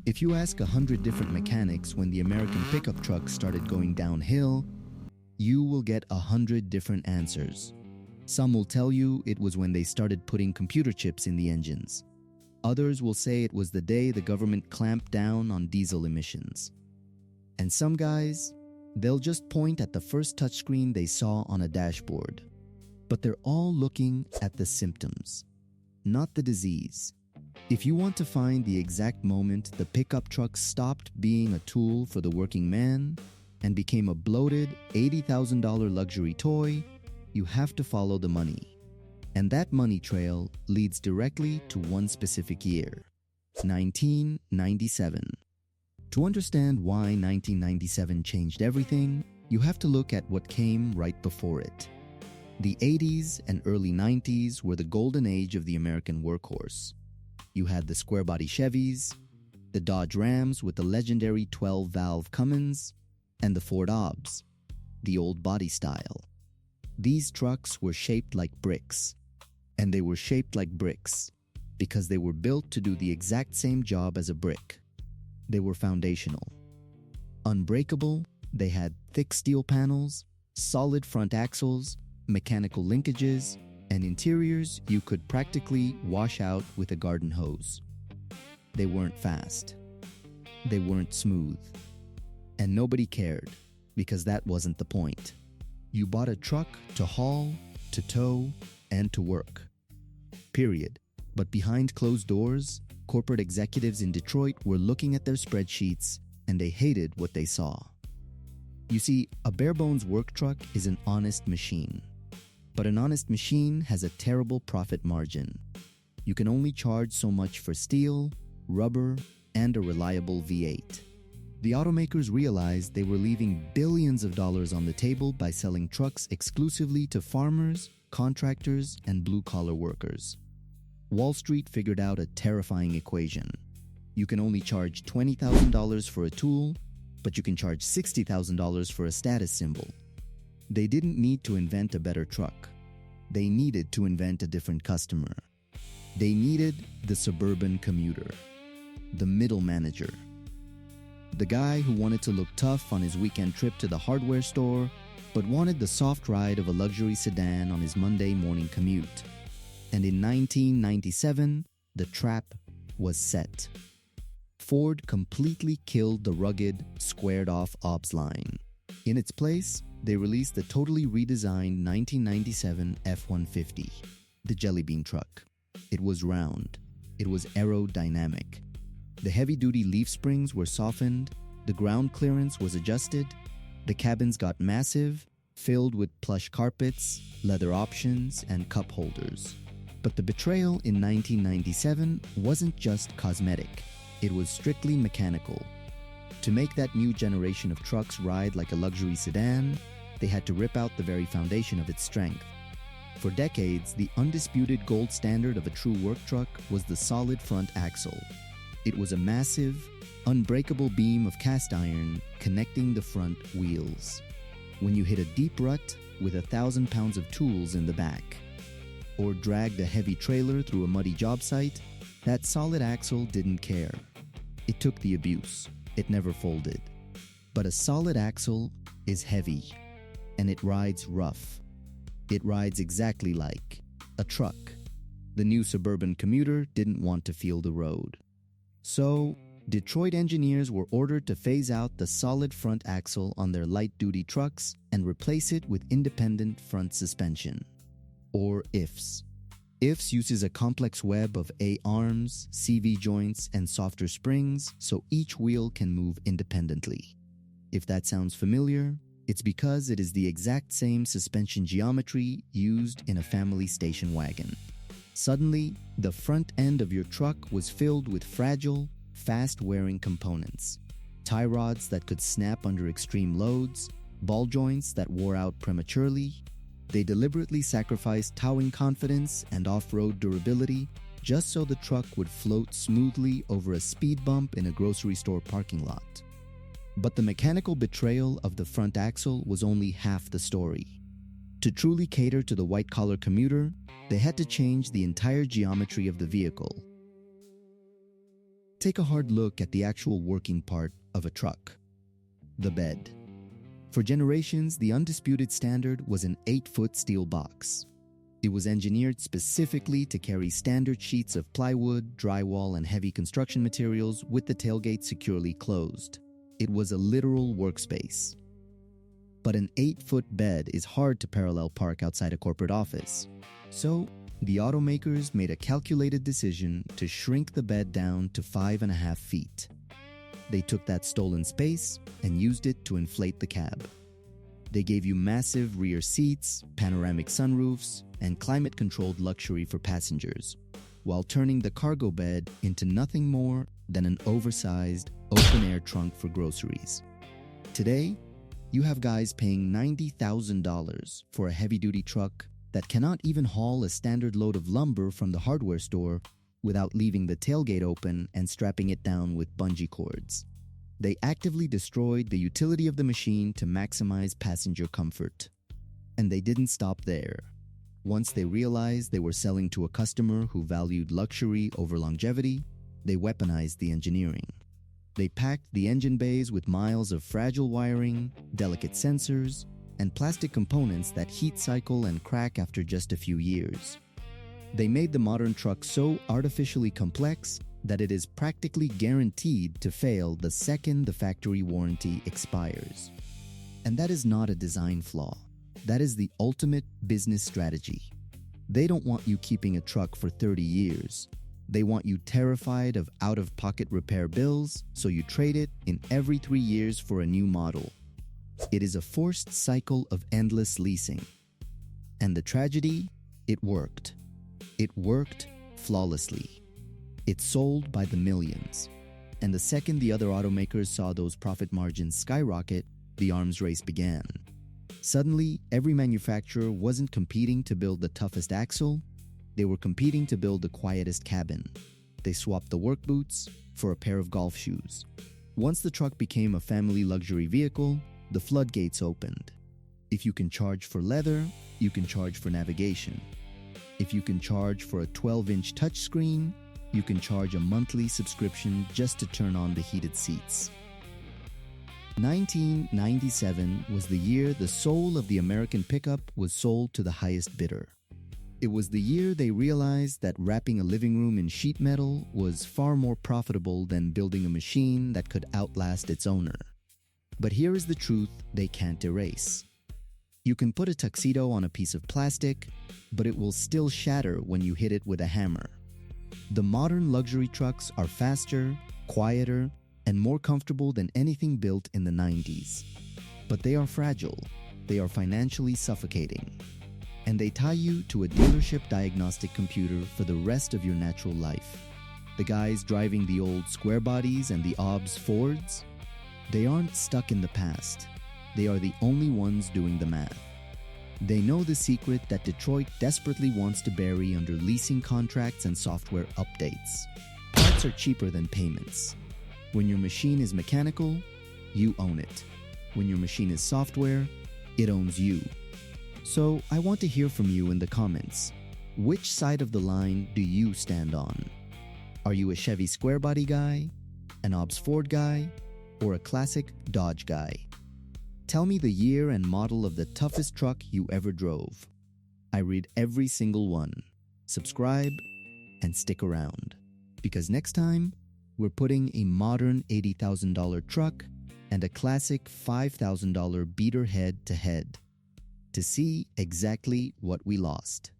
If you ask 100 different mechanics when the American pickup truck started going downhill, you will get 100 different answers. Some will tell you it was when they started putting computer chips in the engines. Others will say it was the day the government clamped down on diesel emissions. And some guys, they'll just point at the first touchscreen they saw on a dashboard. But they're all looking at the symptoms, not the disease. If you want to find the exact moment the pickup truck stopped being a tool for the working man and became a bloated $80,000 luxury toy, you have to follow the money. And that money trail leads directly to one specific year, 1997. To understand why 1997 changed everything, you have to look at what came right before it. The 80s and early 90s were the golden age of the American workhorse. You had the squarebody Chevys, the Dodge Rams with the legendary 12-valve Cummins, and the Ford Obs, the old body style. These trucks were shaped like bricks, and they were shaped like bricks because they were built to do the exact same job as a brick. They were foundational. Unbreakable, they had thick steel panels, solid front axles, mechanical linkages, and interiors you could practically wash out with a garden hose. They weren't fast. They weren't smooth. And nobody cared, because that wasn't the point. You bought a truck to haul, to tow, and to work. Period. But behind closed doors, corporate executives in Detroit were looking at their spreadsheets, and they hated what they saw. You see, a bare-bones work truck is an honest machine. But an honest machine has a terrible profit margin. You can only charge so much for steel, rubber, and a reliable V8. The automakers realized they were leaving billions of dollars on the table by selling trucks exclusively to farmers, contractors, and blue-collar workers. Wall Street figured out a terrifying equation. You can only charge $20,000 for a tool, but you can charge $60,000 for a status symbol. They didn't need to invent a better truck. They needed to invent a different customer. They needed the suburban commuter, the middle manager, the guy who wanted to look tough on his weekend trip to the hardware store, but wanted the soft ride of a luxury sedan on his Monday morning commute. And in 1997, the trap was set. Ford completely killed the rugged, squared-off Obs line. In its place, they released the totally redesigned 1997 F-150, the Jelly Bean truck. It was round. It was aerodynamic. The heavy-duty leaf springs were softened, the ground clearance was adjusted, the cabins got massive, filled with plush carpets, leather options, and cup holders. But the betrayal in 1997 wasn't just cosmetic. It was strictly mechanical. To make that new generation of trucks ride like a luxury sedan, they had to rip out the very foundation of its strength. For decades, the undisputed gold standard of a true work truck was the solid front axle. It was a massive, unbreakable beam of cast iron connecting the front wheels. When you hit a deep rut with 1,000 pounds of tools in the back, or dragged a heavy trailer through a muddy job site, that solid axle didn't care. It took the abuse. It never folded. But a solid axle is heavy, and it rides rough. It rides exactly like a truck. The new suburban commuter didn't want to feel the road. So, Detroit engineers were ordered to phase out the solid front axle on their light-duty trucks and replace it with independent front suspension, or IFS. IFS uses a complex web of A-arms, CV joints, and softer springs so each wheel can move independently. If that sounds familiar, it's because it is the exact same suspension geometry used in a family station wagon. Suddenly, the front end of your truck was filled with fragile, fast-wearing components. Tie rods that could snap under extreme loads, ball joints that wore out prematurely. They deliberately sacrificed towing confidence and off-road durability just so the truck would float smoothly over a speed bump in a grocery store parking lot. But the mechanical betrayal of the front axle was only half the story. To truly cater to the white-collar commuter, they had to change the entire geometry of the vehicle. take a hard look at the actual working part of a truck: the bed. For generations, the undisputed standard was an 8-foot steel box. It was engineered specifically to carry standard sheets of plywood, drywall, and heavy construction materials with the tailgate securely closed. It was a literal workspace. But an 8-foot bed is hard to parallel park outside a corporate office. So, the automakers made a calculated decision to shrink the bed down to 5.5 feet. They took that stolen space and used it to inflate the cab. They gave you massive rear seats, panoramic sunroofs, and climate-controlled luxury for passengers, while turning the cargo bed into nothing more than an oversized, open-air trunk for groceries. Today, you have guys paying $90,000 for a heavy-duty truck that cannot even haul a standard load of lumber from the hardware store without leaving the tailgate open and strapping it down with bungee cords. They actively destroyed the utility of the machine to maximize passenger comfort. And they didn't stop there. Once they realized they were selling to a customer who valued luxury over longevity, they weaponized the engineering. They packed the engine bays with miles of fragile wiring, delicate sensors, and plastic components that heat cycle and crack after just a few years. They made the modern truck so artificially complex that it is practically guaranteed to fail the second the factory warranty expires. And that is not a design flaw. That is the ultimate business strategy. They don't want you keeping a truck for 30 years. They want you terrified of out-of-pocket repair bills, so you trade it in every 3 years for a new model. It is a forced cycle of endless leasing. And the tragedy? It worked. It worked flawlessly. It sold by the millions. And the second the other automakers saw those profit margins skyrocket, the arms race began. Suddenly, every manufacturer wasn't competing to build the toughest axle, they were competing to build the quietest cabin. They swapped the work boots for a pair of golf shoes. Once the truck became a family luxury vehicle, the floodgates opened. If you can charge for leather, you can charge for navigation. If you can charge for a 12-inch touchscreen, you can charge a monthly subscription just to turn on the heated seats. 1997 was the year the soul of the American pickup was sold to the highest bidder. It was the year they realized that wrapping a living room in sheet metal was far more profitable than building a machine that could outlast its owner. But here is the truth they can't erase. You can put a tuxedo on a piece of plastic, but it will still shatter when you hit it with a hammer. The modern luxury trucks are faster, quieter, and more comfortable than anything built in the 90s. But they are fragile, they are financially suffocating, and they tie you to a dealership diagnostic computer for the rest of your natural life. The guys driving the old squarebodies and the obs Fords, they aren't stuck in the past. They are the only ones doing the math. They know the secret that Detroit desperately wants to bury under leasing contracts and software updates. Parts are cheaper than payments. When your machine is mechanical, you own it. When your machine is software, it owns you. So I want to hear from you in the comments. Which side of the line do you stand on? Are you a Chevy squarebody guy, an obs Ford guy, or a classic Dodge guy? Tell me the year and model of the toughest truck you ever drove. I read every single one. Subscribe and stick around, because next time we're putting a modern $80,000 truck and a classic $5,000 beater head to head to see exactly what we lost.